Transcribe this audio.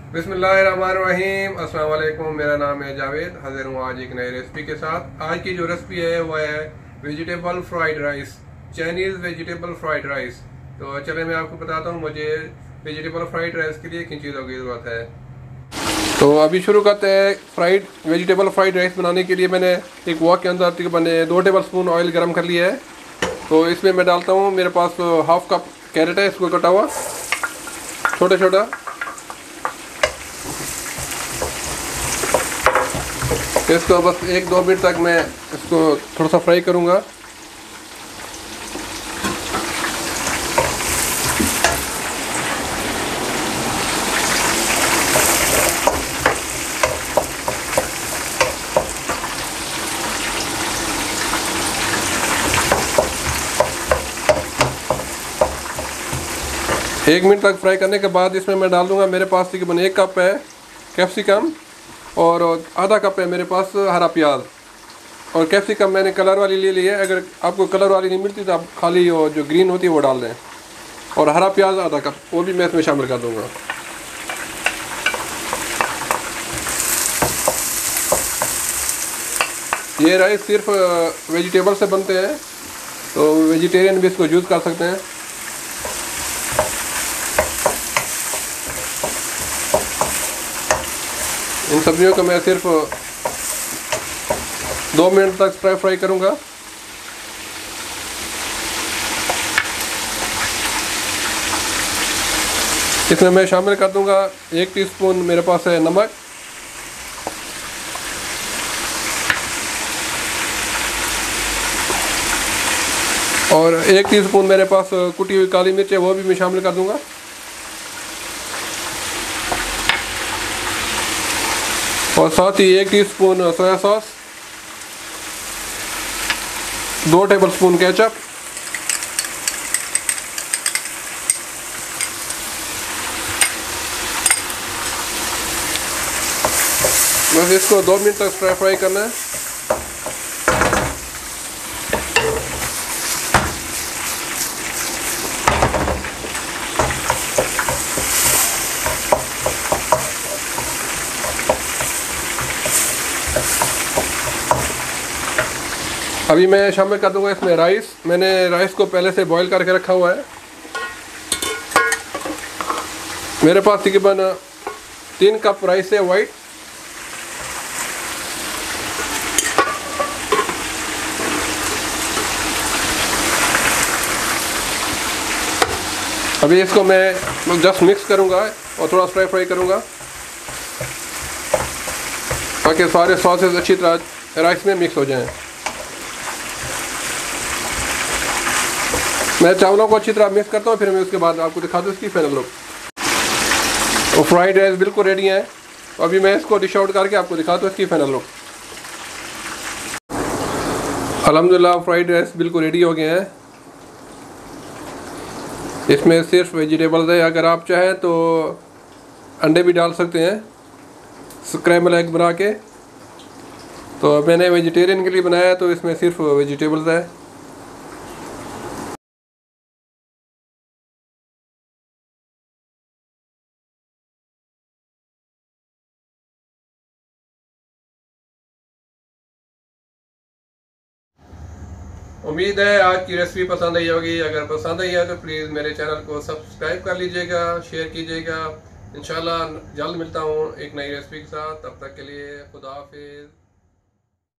बिस्मिल्लाहिर्रहमानिर्रहीम, अस्सलाम वालेकुम। मेरा नाम है जावेद। हाजिर हूँ आज एक नई रेसिपी के साथ। आज की जो रेसिपी है वो है vegetable fried rice, Chinese vegetable fried rice. तो चले मैं आपको बताता हूँ मुझे वेजिटेबल फ्राइड राइस के लिए किन चीज़ों की ज़रूरत है। तो अभी शुरू करते हैं। वेजिटेबल फ्राइड राइस बनाने के लिए मैंने एक वॉक के अंदर तकरीबन 2 टेबल स्पून ऑयल गर्म कर लिया है। तो इसमें मैं डालता हूँ, मेरे पास हाफ कप कैरेट है, इसको कटा हुआ छोटा छोटा। इसको बस 1-2 मिनट तक मैं इसको थोड़ा सा फ्राई करूँगा। एक मिनट तक फ्राई करने के बाद इसमें मैं डाल दूँगा, मेरे पास तकरीबन 1 कप है कैप्सिकम और आधा कप है मेरे पास हरा प्याज। और कैप्सिकम मैंने कलर वाली ले ली है, अगर आपको कलर वाली नहीं मिलती तो आप खाली वो जो ग्रीन होती है वो डाल दें। और हरा प्याज आधा कप वो भी मैं इसमें शामिल कर दूँगा। ये राइस सिर्फ वेजिटेबल से बनते हैं, तो वेजिटेरियन भी इसको यूज़ कर सकते हैं। इन सब्जियों को मैं सिर्फ 2 मिनट तक फ्राई करूँगा। इसमें मैं शामिल कर दूँगा 1 टीस्पून मेरे पास है नमक, और 1 टीस्पून मेरे पास कुटी हुई काली मिर्च है, वो भी मैं शामिल कर दूँगा। और साथ ही 1 teaspoon soya sauce, 2 table spoon ketchup, बस इसको 2 मिनट तक फ्राई करना है। अभी मैं शामिल कर दूंगा इसमें राइस। मैंने राइस को पहले से बॉईल करके रखा हुआ है। मेरे पास तकरीबन 3 कप राइस है वाइट। अभी इसको मैं जस्ट मिक्स करूंगा और थोड़ा फ्राई करूंगा ताकि सारे सॉसेस अच्छी तरह राइस में मिक्स हो जाएं। मैं चावलों को अच्छी तरह मिक्स करता हूँ, फिर मैं उसके बाद आपको दिखा दूँ इसकी फाइनल लुक। तो फ्राइड राइस बिल्कुल रेडी है। तो अभी मैं इसको डिश आउट करके आपको दिखा दूँ इसकी फाइनल लुक। अल्हम्दुलिल्लाह फ्राइड राइस बिल्कुल रेडी हो गए हैं। इसमें सिर्फ वेजिटेबल्स है, अगर आप चाहें तो अंडे भी डाल सकते हैं स्क्रैम्बल एग बना के। तो मैंने वेजिटेरियन के लिए बनाया है, तो इसमें सिर्फ वेजिटेबल्स है। उम्मीद है आज की रेसिपी पसंद आई होगी। अगर पसंद आई है तो प्लीज़ मेरे चैनल को सब्सक्राइब कर लीजिएगा, शेयर कीजिएगा। इंशाल्लाह जल्द मिलता हूँ एक नई रेसिपी के साथ। तब तक के लिए खुदा हाफिज़।